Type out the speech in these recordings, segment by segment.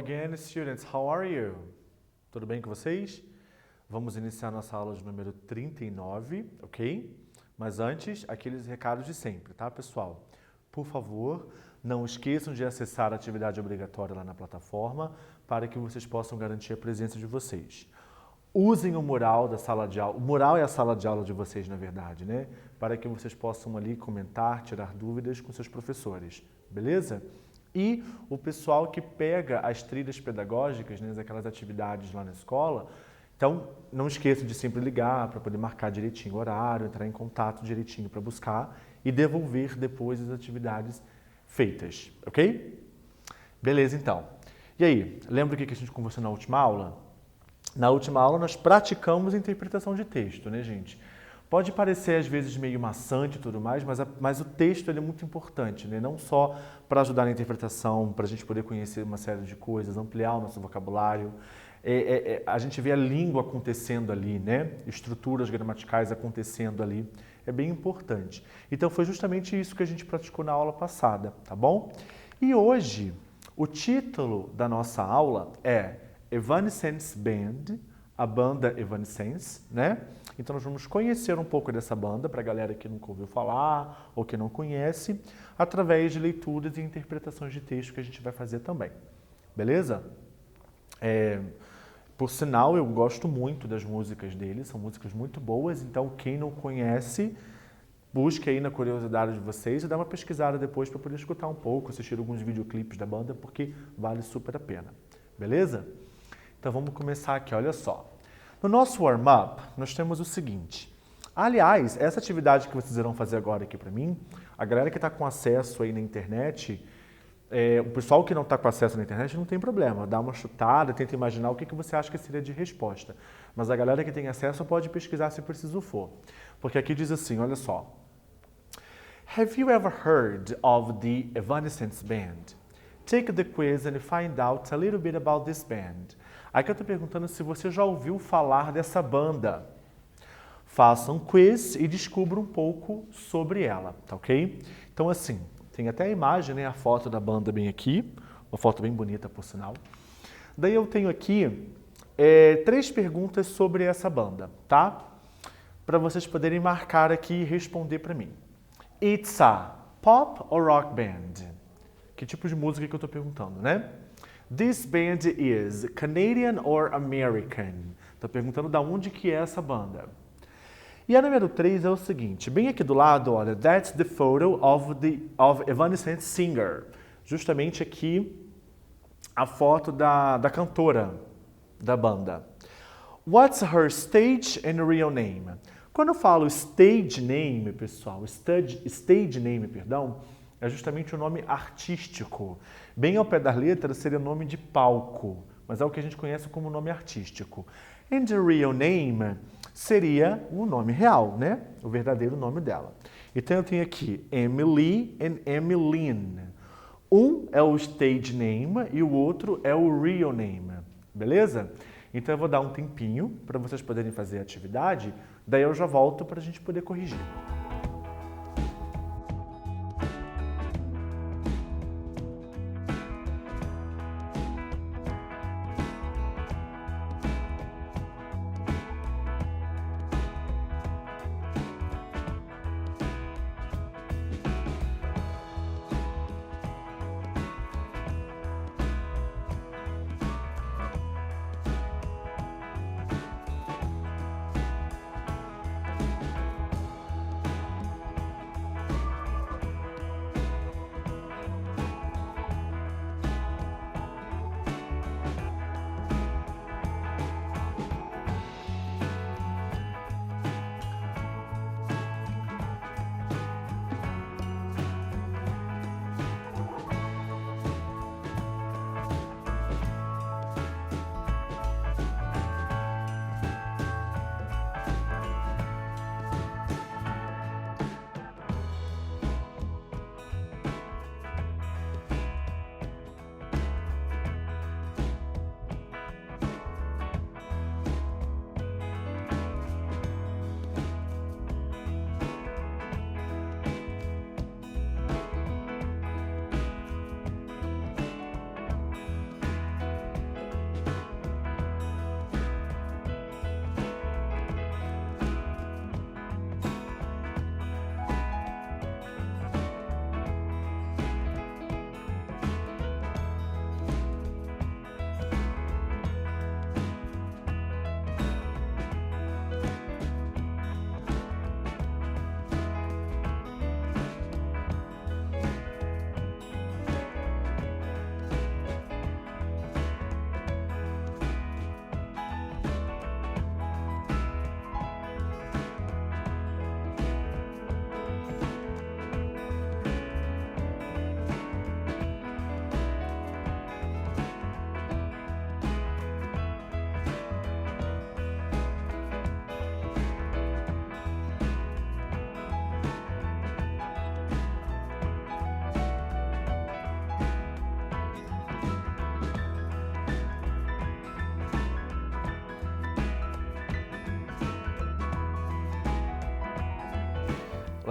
again, students. How are you? Tudo bem com vocês? Vamos iniciar nossa aula de número 39, ok? Mas antes, aqueles recados de sempre, tá, pessoal? Por favor, não esqueçam de acessar a atividade obrigatória lá na plataforma para que vocês possam garantir a presença de vocês. Usem o mural da sala de aula, o mural é a sala de aula de vocês, na verdade, né? Para que vocês possam ali comentar, tirar dúvidas com seus professores, beleza? E o pessoal que pega as trilhas pedagógicas, né, aquelas atividades lá na escola, então não esqueçam de sempre ligar para poder marcar direitinho o horário, entrar em contato direitinho para buscar e devolver depois as atividades feitas, ok? Beleza, então. E aí, lembra o que a gente conversou na última aula? Na última aula nós praticamos interpretação de texto, né, gente? Pode parecer às vezes meio maçante e tudo mais, mas o texto ele é muito importante, né? Não só para ajudar na interpretação, para a gente poder conhecer uma série de coisas, ampliar o nosso vocabulário. A gente vê a língua acontecendo ali, né? Estruturas gramaticais acontecendo ali. É bem importante. Então foi justamente isso que a gente praticou na aula passada, tá bom? E hoje, o título da nossa aula é Evanescence Band, a banda Evanescence, né? Então nós vamos conhecer um pouco dessa banda, para a galera que nunca ouviu falar ou que não conhece, através de leituras e interpretações de texto que a gente vai fazer também. Beleza? Por sinal, eu gosto muito das músicas deles, são músicas muito boas, então quem não conhece, busque aí na curiosidade de vocês e dá uma pesquisada depois para poder escutar um pouco, assistir alguns videoclipes da banda, porque vale super a pena. Beleza? Então vamos começar aqui, olha só. No nosso warm-up, nós temos o seguinte. Aliás, essa atividade que vocês irão fazer agora aqui para mim, a galera que está com acesso aí na internet, o pessoal que não está com acesso na internet não tem problema. Dá uma chutada, tenta imaginar o que você acha que seria de resposta. Mas a galera que tem acesso pode pesquisar se preciso for. Porque aqui diz assim, olha só. Have you ever heard of the Evanescence Band? Take the quiz and find out a little bit about this band. Aqui eu estou perguntando se você já ouviu falar dessa banda. Faça um quiz e descubra um pouco sobre ela, tá ok? Então assim, tem até a imagem, né, a foto da banda bem aqui, uma foto bem bonita por sinal. Daí eu tenho aqui 3 perguntas sobre essa banda, tá? Para vocês poderem marcar aqui e responder para mim. It's a pop or rock band? Que tipo de música que eu estou perguntando, né? This band is Canadian or American? Estou perguntando de onde que é essa banda. E a número 3 é o seguinte, bem aqui do lado, olha, that's the photo of Evanescence singer. Justamente aqui a foto da cantora da banda. What's her stage and real name? Quando eu falo stage name, pessoal, stage name, perdão, é justamente o nome artístico. Bem ao pé da letra seria nome de palco, mas é o que a gente conhece como nome artístico. And the real name seria o nome real, né? O verdadeiro nome dela. Então eu tenho aqui Emily and Emmeline. Um é o stage name e o outro é o real name, beleza? Então eu vou dar um tempinho para vocês poderem fazer a atividade, daí eu já volto para a gente poder corrigir.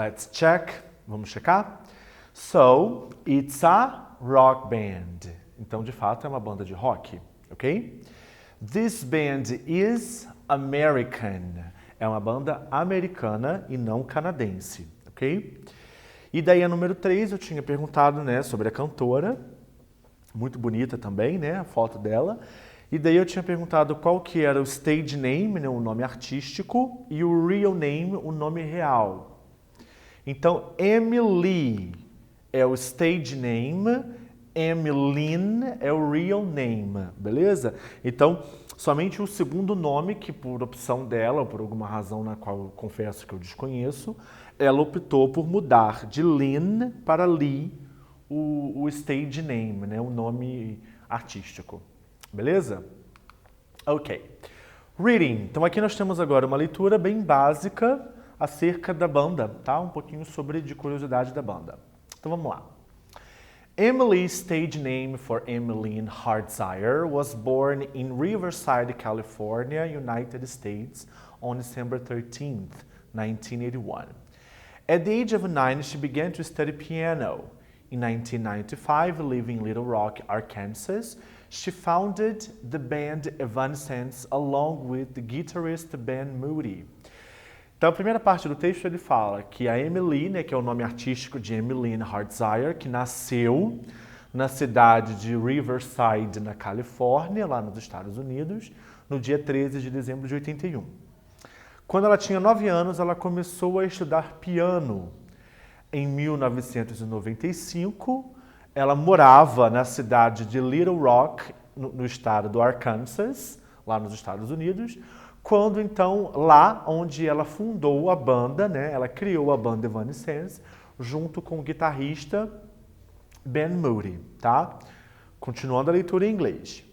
let's check. Vamos checar? So, it's a rock band. Então, de fato, é uma banda de rock, ok? This band is American. É uma banda americana e não canadense, ok? E daí a número 3, eu tinha perguntado, né, sobre a cantora. Muito bonita também, né, a foto dela. E daí eu tinha perguntado qual que era o stage name, né, o nome artístico, e o real name, o nome real. Então, Emily é o stage name, Emmeline é o real name, beleza? Então, somente o segundo nome, que por opção dela, ou por alguma razão na qual eu confesso que eu desconheço, ela optou por mudar de Lynn para Lee, o stage name, né, o nome artístico. Beleza? Ok. Reading. Então aqui nós temos agora uma leitura bem básica acerca da banda, tá? Um pouquinho de curiosidade da banda. Então vamos lá. Emily's stage name for Emmeline Hartzire was born in Riverside, California, United States on December 13th, 1981. At the age of 9, she began to study piano. In 1995, living in Little Rock, Arkansas, she founded the band Evanescence along with the guitarist Ben Moody. Então, a primeira parte do texto ele fala que a Emily, né, que é o nome artístico de Emmeline Hartzire, que nasceu na cidade de Riverside, na Califórnia, lá nos Estados Unidos, no dia 13 de dezembro de 81. Quando ela tinha 9 anos, ela começou a estudar piano. Em 1995, ela morava na cidade de Little Rock, no estado do Arkansas, lá nos Estados Unidos, quando então, lá onde ela fundou a banda, né, ela criou a banda Evanescence, junto com o guitarrista Ben Moody, tá? Continuando a leitura em inglês.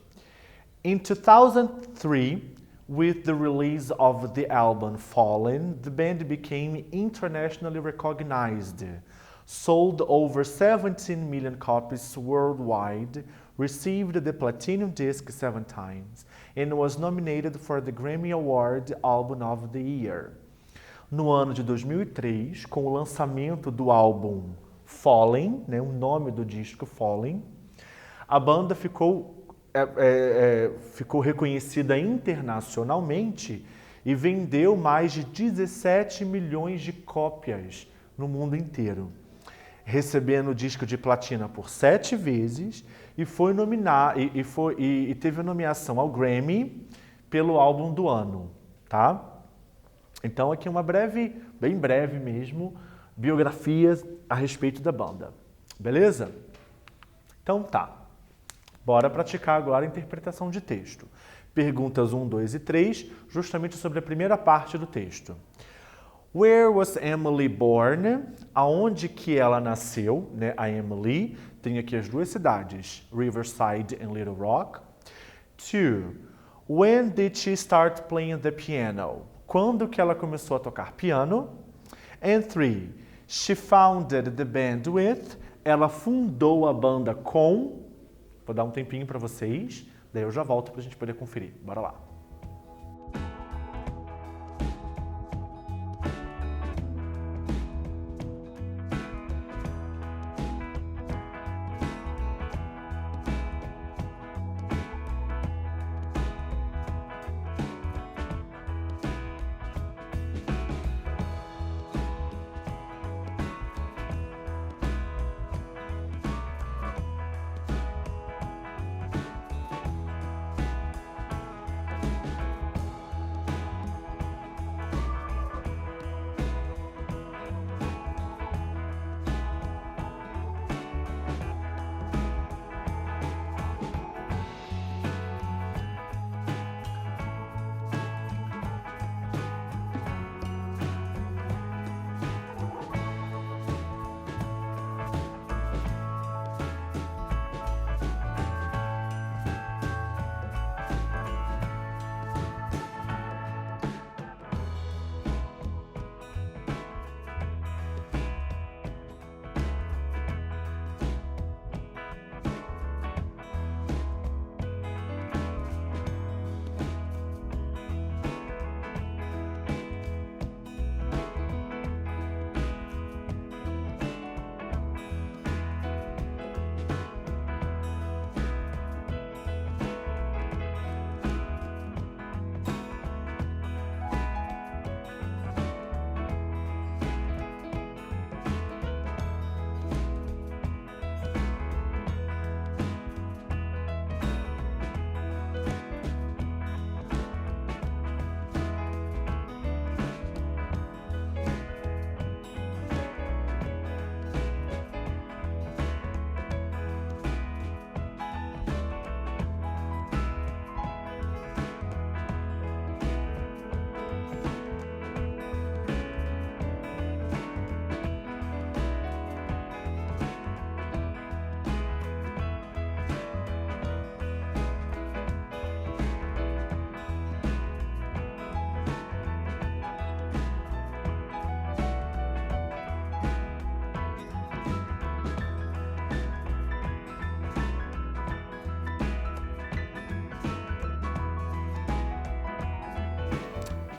In 2003, with the release of the album Fallen, the band became internationally recognized, sold over 17 million copies worldwide, received the platinum disc 7 times, and was nominated for the Grammy Award Album of the Year. No ano de 2003, com o lançamento do álbum Fallen, né, o nome do disco Fallen, a banda ficou reconhecida internacionalmente e vendeu mais de 17 milhões de cópias no mundo inteiro, recebendo o disco de platina por 7 vezes e teve a nomeação ao Grammy pelo álbum do ano, tá? Então aqui uma breve, bem breve mesmo, biografia a respeito da banda, beleza? Então tá. Bora praticar agora a interpretação de texto. Perguntas 1, 2 e 3, justamente sobre a primeira parte do texto. Where was Emily born? Aonde que ela nasceu, né? A Emily. Tem aqui as duas cidades, Riverside and Little Rock. 2. When did she start playing the piano? Quando que ela começou a tocar piano? And 3. She founded the band with. Ela fundou a banda com. Vou dar um tempinho para vocês, daí eu já volto para a gente poder conferir. Bora lá.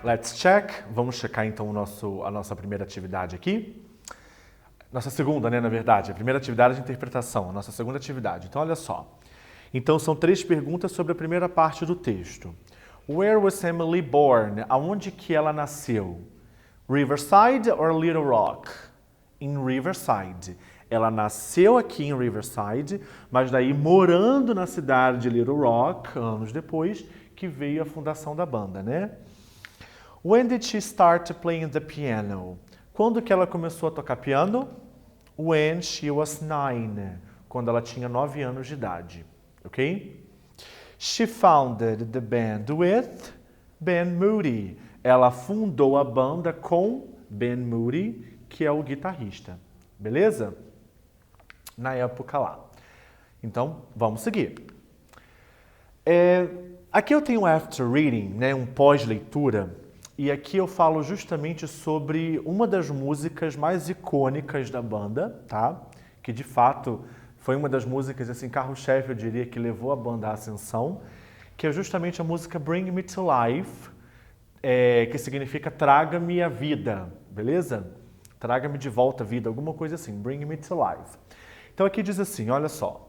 Let's check. Vamos checar então a nossa primeira atividade aqui. Nossa segunda, né, na verdade. A primeira atividade de interpretação, a nossa segunda atividade. Então, olha só. Então, são 3 perguntas sobre a primeira parte do texto. Where was Emily born? Aonde que ela nasceu? Riverside or Little Rock? Em Riverside. Ela nasceu aqui em Riverside, mas daí morando na cidade de Little Rock, anos depois, que veio a fundação da banda, né? When did she start playing the piano? Quando que ela começou a tocar piano? When she was 9, quando ela tinha 9 anos de idade, ok? She founded the band with Ben Moody. Ela fundou a banda com Ben Moody, que é o guitarrista, beleza? Na época lá. Então, vamos seguir. Aqui eu tenho um after reading, né, um pós-leitura, e aqui eu falo justamente sobre uma das músicas mais icônicas da banda, tá? Que de fato foi uma das músicas, assim, carro-chefe, eu diria, que levou a banda à ascensão, que é justamente a música Bring Me to Life, que significa Traga-me a vida, beleza? Traga-me de volta a vida, alguma coisa assim, Bring Me to Life. Então aqui diz assim, olha só.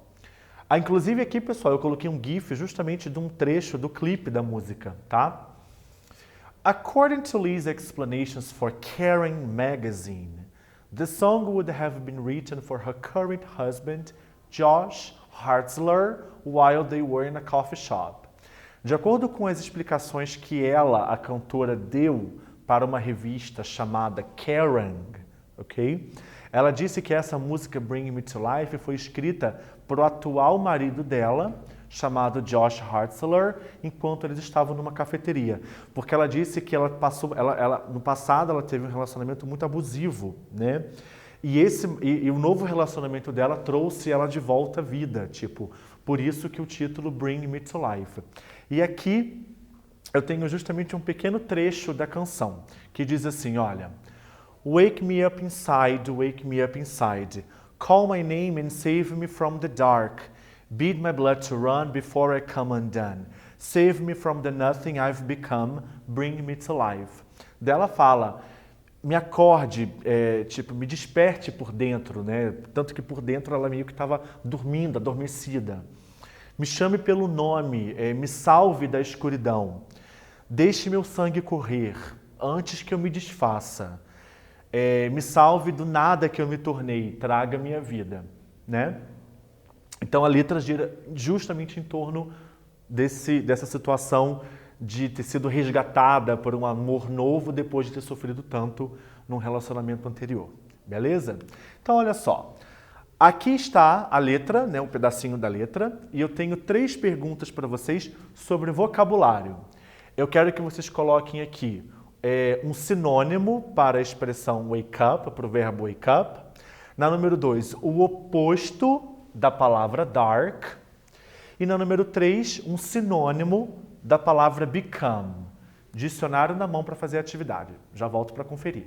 Inclusive aqui, pessoal, eu coloquei um GIF justamente de um trecho do clipe da música, tá? According to Lee's explanations for Kerrang! Magazine, the song would have been written for her current husband, Josh Hartzler, while they were in a coffee shop. De acordo com as explicações que ela, a cantora, deu para uma revista chamada Kerrang!, ok? Ela disse que essa música Bring Me to Life foi escrita para o atual marido dela, chamado Josh Hartzler, enquanto eles estavam numa cafeteria. Porque ela disse que no passado ela teve um relacionamento muito abusivo, né? E o novo relacionamento dela trouxe ela de volta à vida, tipo, por isso que o título Bring Me to Life. E aqui eu tenho justamente um pequeno trecho da canção, que diz assim, olha, Wake me up inside, call my name and save me from the dark, beat my blood to run before I come undone, save me from the nothing I've become, bring me to life. Dela fala, me acorde, me desperte por dentro, né? Tanto que por dentro ela meio que estava dormindo, adormecida. Me chame pelo nome, me salve da escuridão. Deixe meu sangue correr, antes que eu me desfaça. Me salve do nada que eu me tornei, traga minha vida, né? Então a letra gira justamente em torno dessa situação de ter sido resgatada por um amor novo depois de ter sofrido tanto num relacionamento anterior, beleza? Então olha só, aqui está a letra, né, um pedacinho da letra, e eu tenho 3 perguntas para vocês sobre vocabulário. Eu quero que vocês coloquem aqui um sinônimo para a expressão wake up, para o verbo wake up. Na número 2, o oposto da palavra dark. E na número 3, um sinônimo da palavra become. Dicionário na mão para fazer a atividade. Já volto para conferir.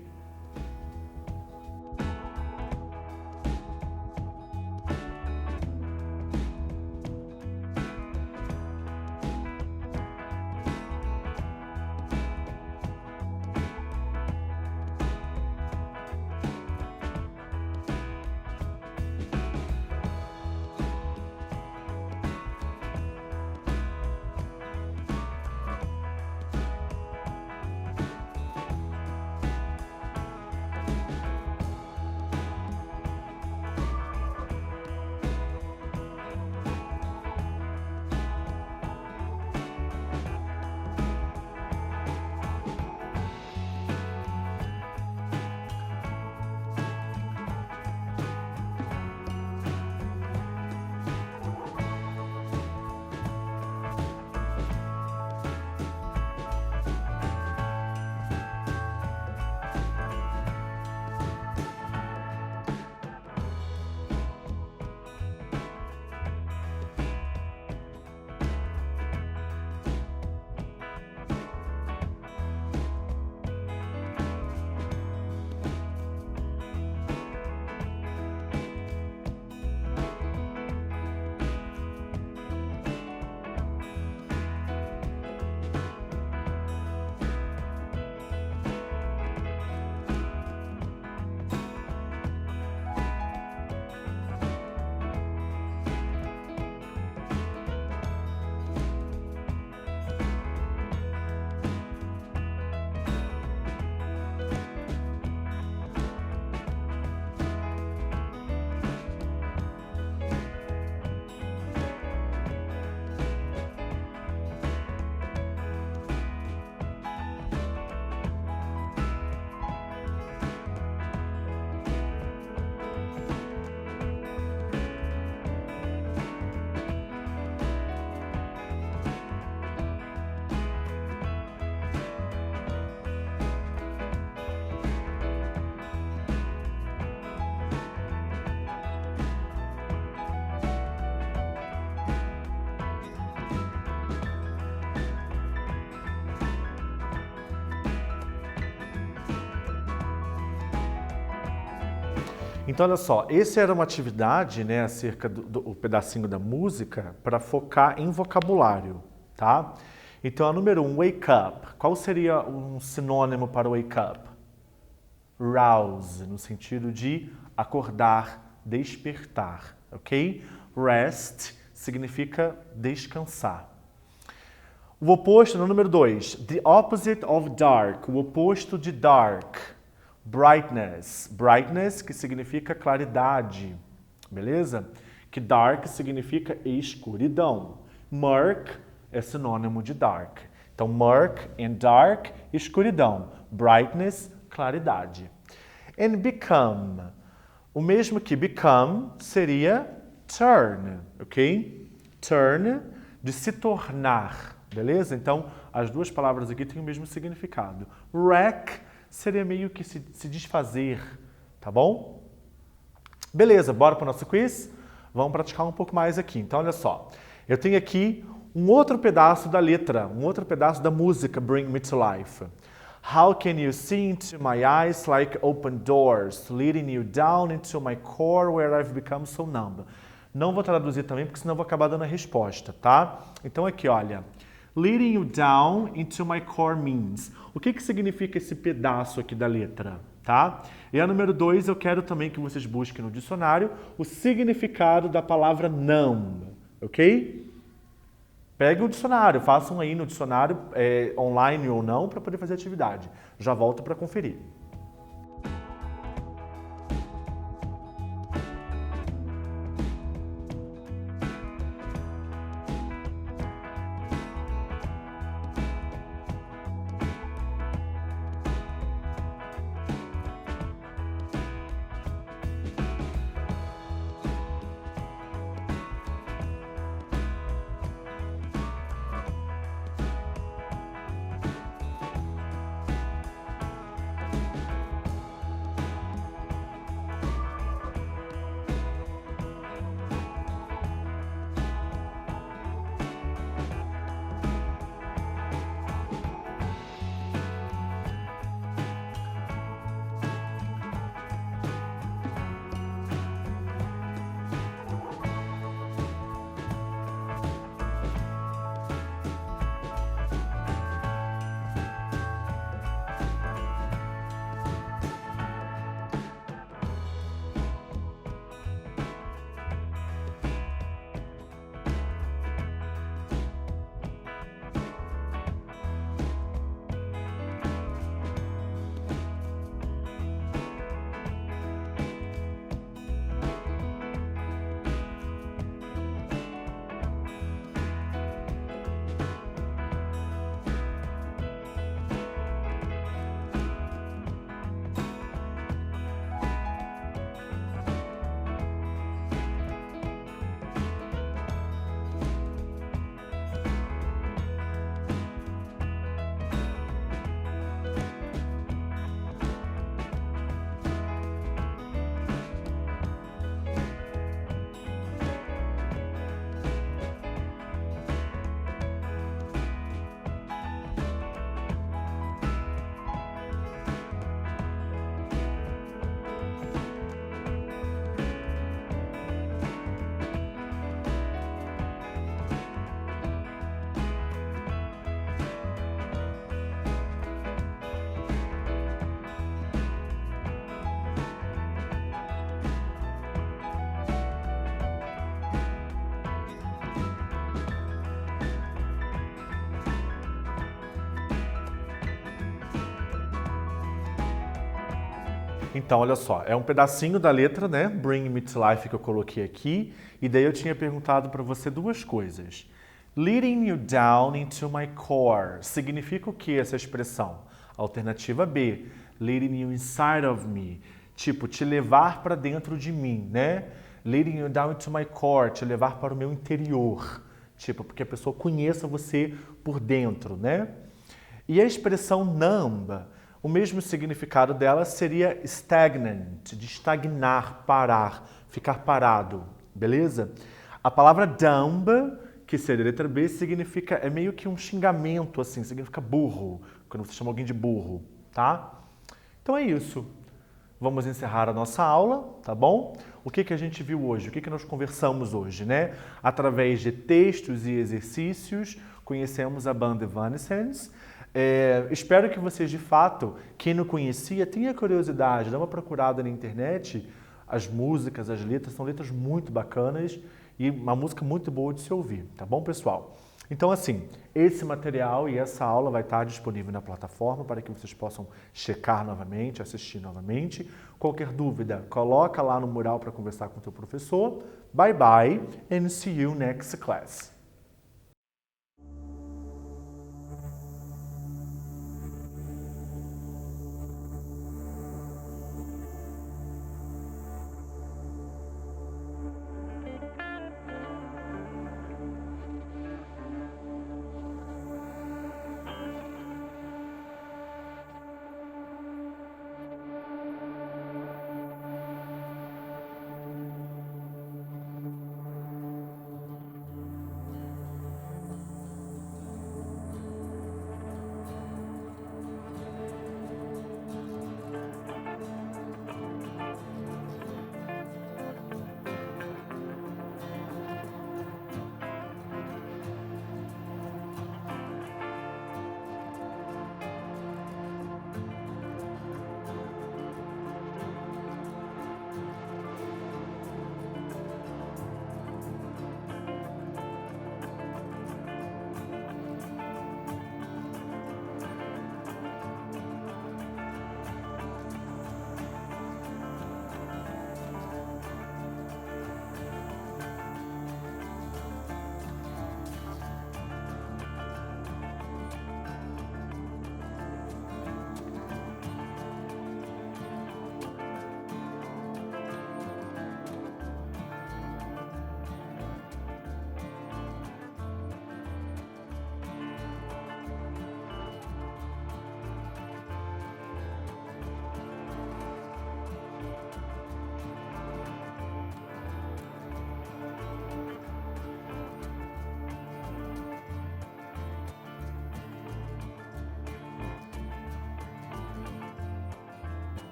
Então, olha só, essa era uma atividade, né, acerca do pedacinho da música para focar em vocabulário, tá? Então, a número 1, wake up. Qual seria um sinônimo para wake up? Rouse, no sentido de acordar, despertar, ok? Rest significa descansar. O oposto, no número 2, the opposite of dark, o oposto de dark. Brightness, brightness que significa claridade, beleza? Que dark significa escuridão. Murk é sinônimo de dark. Então, murk and dark, escuridão. Brightness, claridade. And become, o mesmo que become seria turn, ok? Turn, de se tornar, beleza? Então, as duas palavras aqui têm o mesmo significado. Wreck seria meio que se desfazer, tá bom? Beleza, bora para o nosso quiz? Vamos praticar um pouco mais aqui. Então, olha só. Eu tenho aqui um outro pedaço da letra, um outro pedaço da música Bring Me to Life. How can you see into my eyes like open doors, leading you down into my core where I've become so numb? Não vou traduzir também, porque senão eu vou acabar dando a resposta, tá? Então aqui, olha. Leading you down into my core means. O que significa esse pedaço aqui da letra, tá? E a número 2, eu quero também que vocês busquem no dicionário o significado da palavra numb, ok? Peguem o dicionário, façam aí no dicionário, online ou não, para poder fazer atividade. Já volto para conferir. Então, olha só, é um pedacinho da letra, né? Bring Me to Life que eu coloquei aqui. E daí eu tinha perguntado para você duas coisas. Leading you down into my core. Significa o que essa expressão? Alternativa B. Leading you inside of me. Tipo, te levar para dentro de mim, né? Leading you down into my core. Te levar para o meu interior. Tipo, porque a pessoa conheça você por dentro, né? E a expressão numb, o mesmo significado dela seria stagnant, de estagnar, parar, ficar parado, beleza? A palavra dumb, que seria a letra B, significa, é meio que um xingamento, assim, significa burro, quando você chama alguém de burro, tá? Então é isso. vamos encerrar a nossa aula, tá bom? O que a gente viu hoje? O que nós conversamos hoje, né? Através de textos e exercícios, conhecemos a banda Evanescence. Espero que vocês, de fato, quem não conhecia, tenha curiosidade, dá uma procurada na internet. As músicas, as letras, são letras muito bacanas e uma música muito boa de se ouvir, tá bom, pessoal? Então, assim, esse material e essa aula vai estar disponível na plataforma para que vocês possam checar novamente, assistir novamente. Qualquer dúvida, coloca lá no mural para conversar com o teu professor. Bye bye and see you next class.